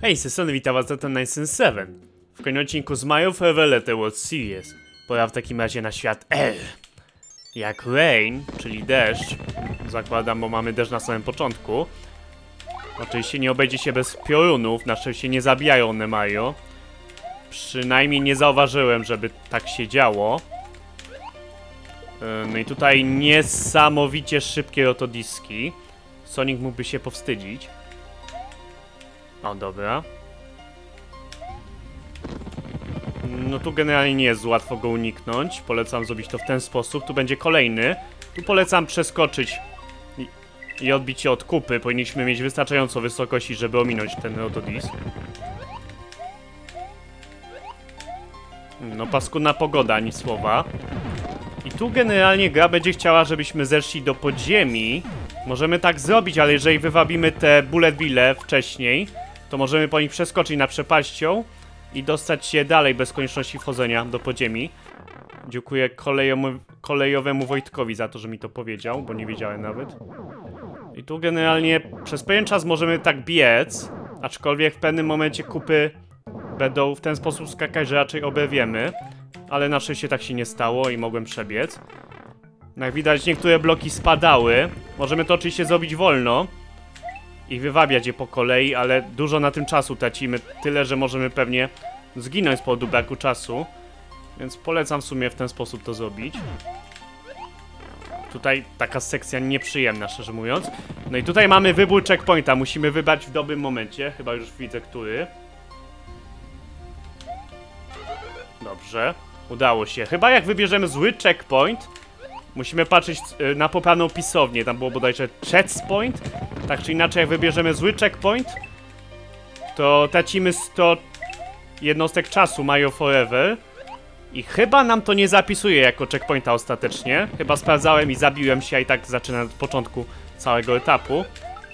Hej, Sesony, witam was za ten 97. W kolejnym odcinku z Mario Forever Letter World Series. Pora w takim razie na świat L. Jak rain, czyli deszcz. Zakładam, bo mamy deszcz na samym początku. Oczywiście nie obejdzie się bez piorunów. Na szczęście nie zabijają one Mario. Przynajmniej nie zauważyłem, żeby tak się działo. No i tutaj niesamowicie szybkie rotodiski. Sonic mógłby się powstydzić. O, dobra. No tu generalnie nie jest łatwo go uniknąć. Polecam zrobić to w ten sposób. Tu będzie kolejny. Tu polecam przeskoczyć i odbić się od kupy. Powinniśmy mieć wystarczająco wysokości, żeby ominąć ten rotodisk. No paskudna pogoda, ani słowa. I tu generalnie gra będzie chciała, żebyśmy zeszli do podziemi. Możemy tak zrobić, ale jeżeli wywabimy te bullet bille wcześniej, to możemy po nich przeskoczyć na przepaścią i dostać się dalej bez konieczności wchodzenia do podziemi. Dziękuję kolejowemu Wojtkowi za to, że mi to powiedział, bo nie wiedziałem nawet. I tu generalnie przez pewien czas możemy tak biec, aczkolwiek w pewnym momencie kupy będą w ten sposób skakać, że raczej oberwiemy. Ale na szczęście tak się nie stało i mogłem przebiec. Jak widać, niektóre bloki spadały. Możemy to oczywiście zrobić wolno i wywabiać je po kolei, ale dużo na tym czasu tracimy. Tyle, że możemy pewnie zginąć z powodu braku czasu. Więc polecam w sumie w ten sposób to zrobić. Tutaj taka sekcja nieprzyjemna, szczerze mówiąc. No i tutaj mamy wybór checkpointa. Musimy wybrać w dobrym momencie. Chyba już widzę, który. Dobrze. Udało się. Chyba jak wybierzemy zły checkpoint, musimy patrzeć na poprawną pisownię. Tam było bodajże checkpoint. Tak czy inaczej, jak wybierzemy zły checkpoint, to tracimy 100 jednostek czasu Mario Forever. I chyba nam to nie zapisuje jako checkpointa ostatecznie. Chyba sprawdzałem i zabiłem się, a i tak zaczynam od początku całego etapu.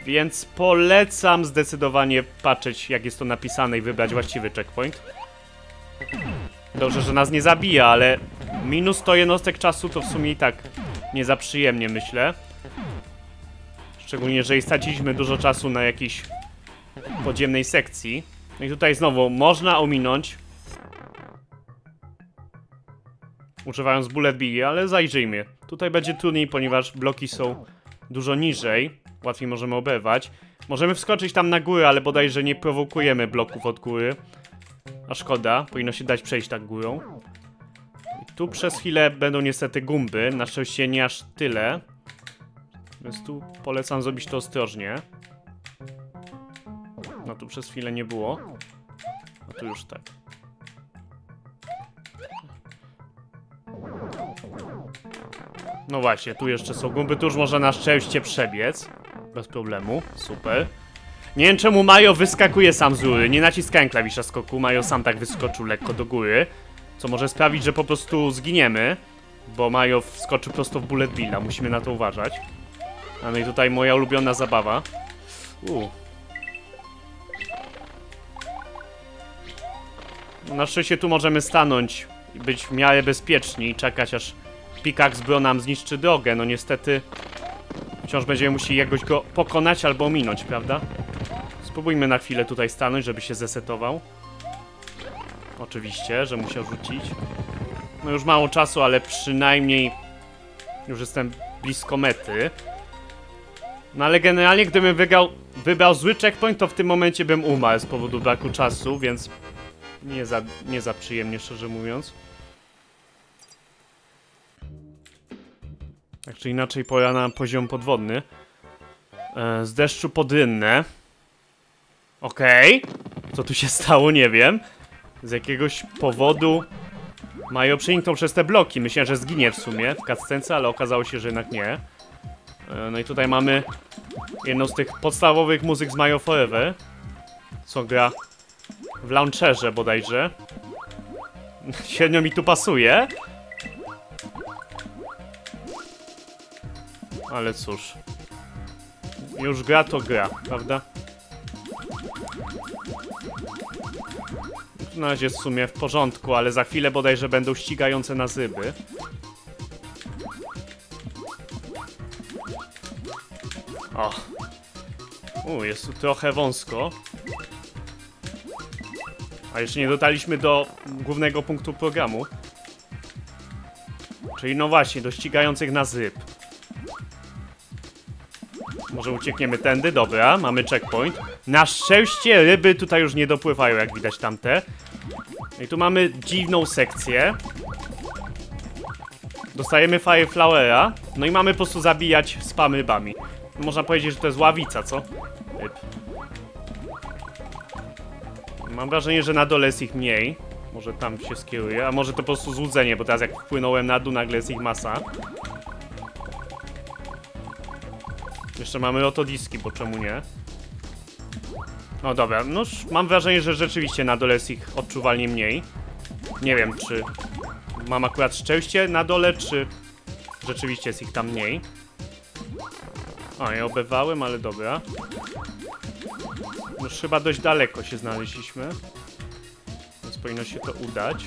Więc polecam zdecydowanie patrzeć, jak jest to napisane i wybrać właściwy checkpoint. Dobrze, że nas nie zabija, ale minus 100 jednostek czasu to w sumie i tak nie za przyjemnie, myślę. Szczególnie, jeżeli straciliśmy dużo czasu na jakiejś podziemnej sekcji. No i tutaj znowu można ominąć, używając bullet bill, ale zajrzyjmy. Tutaj będzie trudniej, ponieważ bloki są dużo niżej. Łatwiej możemy oberwać. Możemy wskoczyć tam na górę, ale bodajże nie prowokujemy bloków od góry. A szkoda, powinno się dać przejść tak górą. I tu przez chwilę będą niestety gumby, na szczęście nie aż tyle. Więc tu polecam zrobić to ostrożnie. No tu przez chwilę nie było. No tu już tak. No właśnie, tu jeszcze są gumby, tu już można na szczęście przebiec. Bez problemu, super. Nie wiem czemu Mario wyskakuje sam z góry, nie naciskałem klawisza skoku, Mario sam tak wyskoczył lekko do góry. Co może sprawić, że po prostu zginiemy, bo Mario wskoczył prosto w bullet billa, musimy na to uważać. A no i tutaj moja ulubiona zabawa. Na szczęście tu możemy stanąć i być w miarę bezpieczni i czekać, aż Pickaxe Bro nam zniszczy drogę. No niestety wciąż będziemy musieli jakoś go pokonać albo ominąć, prawda? Spróbujmy na chwilę tutaj stanąć, żeby się zesetował. Oczywiście, że musiał rzucić. No już mało czasu, ale przynajmniej już jestem blisko mety. No ale generalnie gdybym wybrał zły checkpoint, to w tym momencie bym umarł z powodu braku czasu, więc nie za przyjemnie, szczerze mówiąc. Tak czy inaczej pora na poziom podwodny. Z deszczu pod rynnę. Okej. Co tu się stało, nie wiem. Z jakiegoś powodu Mario przeniknął przez te bloki. Myślałem, że zginie w sumie w cutscence, ale okazało się, że jednak nie. No i tutaj mamy jedną z tych podstawowych muzyk z Mario Forever, co gra w launcherze bodajże. Średnio mi tu pasuje. Ale cóż. Już gra to gra, prawda? Na razie jest w sumie w porządku, ale za chwilę bodajże będą ścigające nas ryby. O. Jest tu trochę wąsko. A jeszcze nie dotarliśmy do głównego punktu programu. Czyli no właśnie, do ścigających nas ryb. Może uciekniemy tędy? Dobra, mamy checkpoint. Na szczęście ryby tutaj już nie dopływają, jak widać tamte. No i tu mamy dziwną sekcję. Dostajemy Fireflowera. No i mamy po prostu zabijać spam rybami. Można powiedzieć, że to jest ławica, co? Ryb. Mam wrażenie, że na dole jest ich mniej. Może tam się skieruje, a może to po prostu złudzenie, bo teraz jak wpłynąłem na dół, nagle jest ich masa. Jeszcze mamy otodiski, bo czemu nie? No dobra, no mam wrażenie, że rzeczywiście na dole jest ich odczuwalnie mniej. Nie wiem, czy mam akurat szczęście na dole, czy rzeczywiście jest ich tam mniej. O, ja obewałem, ale dobra. Już chyba dość daleko się znaleźliśmy. Więc powinno się to udać.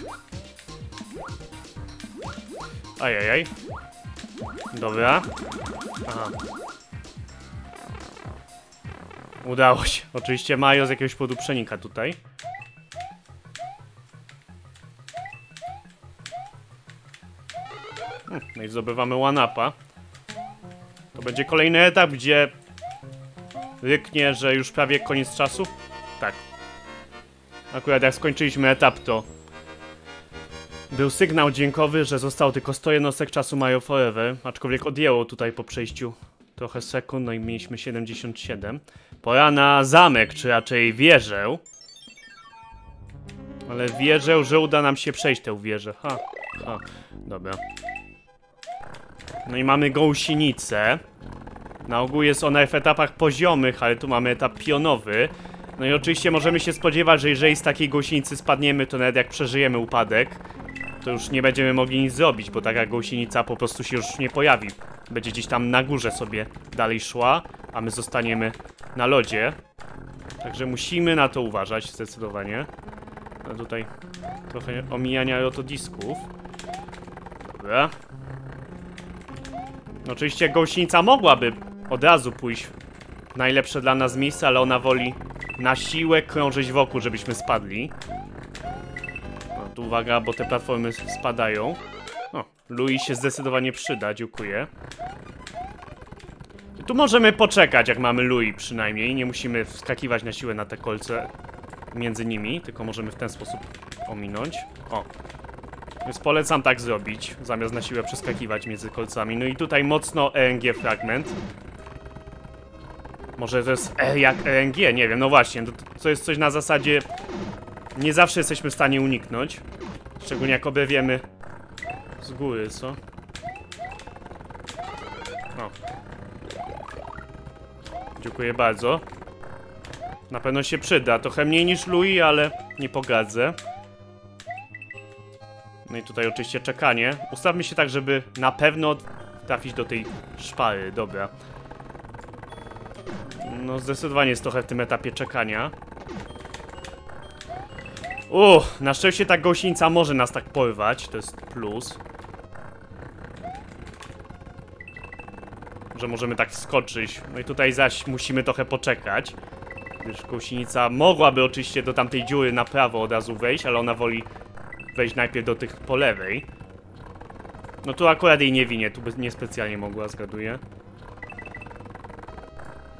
Ajajaj. Dobra. Aha. Udało się. Oczywiście Majo z jakiegoś powodu przenika tutaj. No i zdobywamy one-upa. To będzie kolejny etap, gdzie ryknie, że już prawie koniec czasu. Tak. Akurat jak skończyliśmy etap, to był sygnał dźwiękowy, że został tylko 100 jednostek czasu Mario Forever, aczkolwiek odjęło tutaj po przejściu trochę sekund, no i mieliśmy 77. Pora na zamek, czy raczej wieżę. Ale wierzę, że uda nam się przejść tę wieżę. Dobra. No i mamy gąsienicę. Na ogół jest ona w etapach poziomych, ale tu mamy etap pionowy. No i oczywiście możemy się spodziewać, że jeżeli z takiej gąsienicy spadniemy, to nawet jak przeżyjemy upadek, to już nie będziemy mogli nic zrobić, bo taka gąsienica po prostu się już nie pojawi. Będzie gdzieś tam na górze sobie dalej szła, a my zostaniemy na lodzie. Także musimy na to uważać zdecydowanie. A tutaj trochę omijania rotodisków. Dobra. Oczywiście gąsienica mogłaby od razu pójść w najlepsze dla nas miejsce, ale ona woli na siłę krążyć wokół, żebyśmy spadli. No, tu uwaga, bo te platformy spadają. O, Louis się zdecydowanie przyda, dziękuję. I tu możemy poczekać, jak mamy Louis przynajmniej. Nie musimy wskakiwać na siłę na te kolce między nimi, tylko możemy w ten sposób ominąć. O. Więc polecam tak zrobić, zamiast na siłę przeskakiwać między kolcami. No i tutaj mocno RNG fragment. Może to jest jak RNG? Nie wiem, no właśnie. To jest coś na zasadzie... Nie zawsze jesteśmy w stanie uniknąć. Szczególnie jak obewiemy z góry, co? O. Dziękuję bardzo. Na pewno się przyda. Trochę mniej niż Louis, ale nie pogadzę. No i tutaj oczywiście czekanie. Ustawmy się tak, żeby na pewno trafić do tej szpary. Dobra. No zdecydowanie jest trochę w tym etapie czekania. Na szczęście ta gąsienica może nas tak porwać. To jest plus. Że możemy tak skoczyć. No i tutaj zaś musimy trochę poczekać. Gdyż gąsienica mogłaby oczywiście do tamtej dziury na prawo od razu wejść, ale ona woli wejść najpierw do tych po lewej. No tu akurat jej nie winię, tu by niespecjalnie mogła, zgaduję.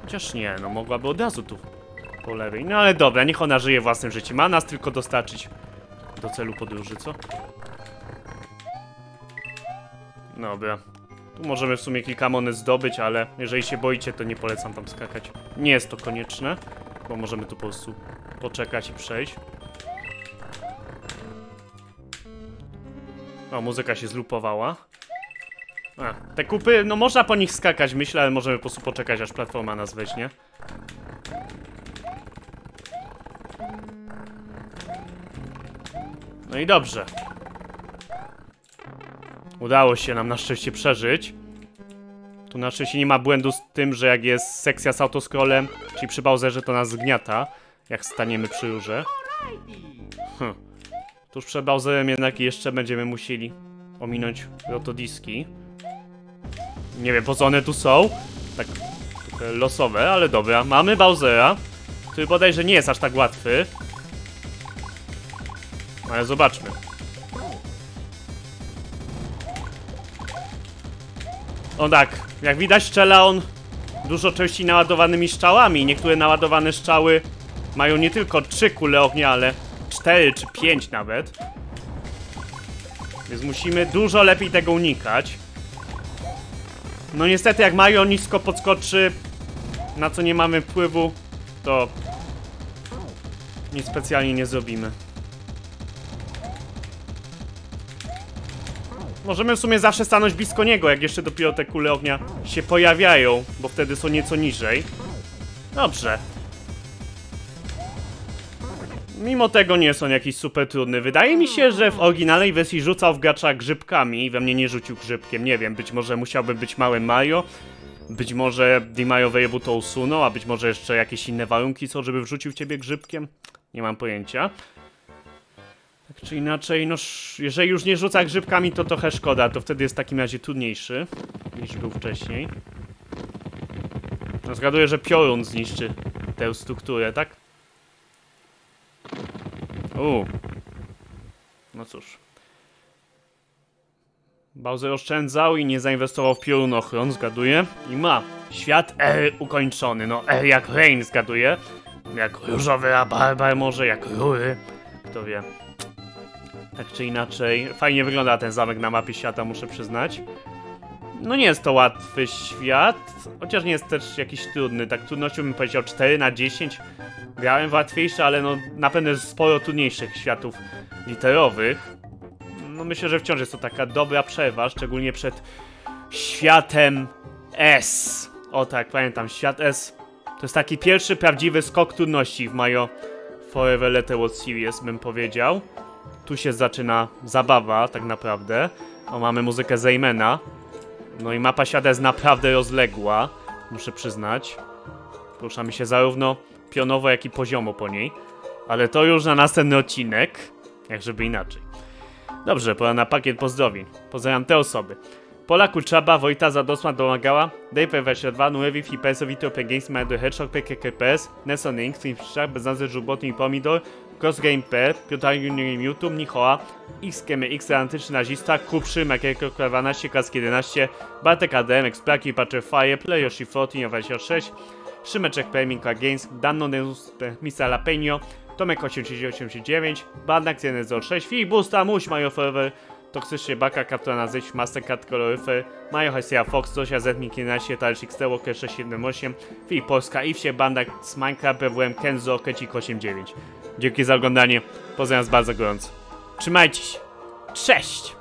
Chociaż nie, no mogłaby od razu tu po lewej. No ale dobra, niech ona żyje własnym życiem. Ma nas tylko dostarczyć do celu podróży, co? Dobra. Tu możemy w sumie kilka monet zdobyć, ale jeżeli się boicie, to nie polecam tam skakać. Nie jest to konieczne, bo możemy tu po prostu poczekać i przejść. O, muzyka się zlupowała. Te kupy, no można po nich skakać, myślę, ale możemy po prostu poczekać, aż platforma nas weźmie. No i dobrze. Udało się nam na szczęście przeżyć. Tu na szczęście nie ma błędu z tym, że jak jest sekcja z autoscrollem, czyli przy Bowserze, to nas zgniata, jak staniemy przy rurze. Tuż przed Bowserem jednak jeszcze będziemy musieli ominąć rotodiski. Nie wiem, po co one tu są. Tak trochę losowe, ale dobra. Mamy Bowsera, który bodajże nie jest aż tak łatwy. Ale zobaczmy. O tak, jak widać strzela on dużo częściej naładowanymi strzałami. Niektóre naładowane strzały mają nie tylko 3 kule ognia, ale 4 czy 5 nawet. Więc musimy dużo lepiej tego unikać. No niestety jak Mario nisko podskoczy, na co nie mamy wpływu, to nic specjalnie nie zrobimy. Możemy w sumie zawsze stanąć blisko niego, jak jeszcze dopiero te kule ognia się pojawiają, bo wtedy są nieco niżej. Dobrze. Mimo tego nie są jakiś super trudny. Wydaje mi się, że w oryginalnej wersji rzucał w gracza grzybkami i we mnie nie rzucił grzybkiem. Nie wiem, być może musiałby być małym Mario. Być może The Mario Variable to usunął, a być może jeszcze jakieś inne warunki są, żeby wrzucił w ciebie grzybkiem. Nie mam pojęcia. Tak czy inaczej, no jeżeli już nie rzuca grzybkami, to trochę szkoda. To wtedy jest w takim razie trudniejszy niż był wcześniej. No zgaduję, że piorun zniszczy tę strukturę, tak? No cóż. Bowser oszczędzał i nie zainwestował w piorunochron, zgaduję. I ma świat R ukończony. No R jak Rain, zgaduję. Jak różowy rabarbar może, jak rury. Kto wie. Tak czy inaczej. Fajnie wygląda ten zamek na mapie świata, muszę przyznać. No nie jest to łatwy świat. Chociaż nie jest też jakiś trudny. Tak trudnością bym powiedział 4 na 10. Grałem w łatwiejsze, ale no na pewno jest sporo trudniejszych światów literowych. No myślę, że wciąż jest to taka dobra przerwa, szczególnie przed światem S. O tak, pamiętam, świat S. To jest taki pierwszy prawdziwy skok trudności w Mario Forever Letter World Series, bym powiedział. Tu się zaczyna zabawa, tak naprawdę. O, mamy muzykę Zaymana. No i mapa świata jest naprawdę rozległa, muszę przyznać. Poruszamy się zarówno pionowo, jak i poziomo po niej. Ale to już na następny odcinek, jak żeby inaczej. Dobrze, pora na pakiet pozdrowień. Pozdrawiam te osoby. Pola Kuczaba, Wojta Zadosma Domagała, Dave 22, Nuevi, Flipeso, Vito, Games, Mad Hedgehog, PKKPS, Nesson Inc., Twinfszak, Beznazwy, Żubotny i Pomidor, CrossGameP, Piotr Junior YouTube, Nichoa, XKMX, Antyczny Nazista, Kupszy, Makierko, 12, Kask 11, Bartek ADM, Explaki, Patcher Fire, Playoshi 14, 26, Szymeczek Perminka Games, Danno Neus, Misa Lapenio, Tomek 8089, Badnak 106, Filibusta, Muś, Mario Forever, Toksyczny Baka, Kapitana Ześ, Mastercard, Koloryfer, Mario Hesia Fox, Zosia Zetnik 11, Talcz XT, Walker 678, Filip Polska, Iwsie, Bandak z Minecraft, BWM, Kenzo, Kecik 89. Dzięki za oglądanie, pozdrawiam bardzo gorąco. Trzymajcie się, cześć!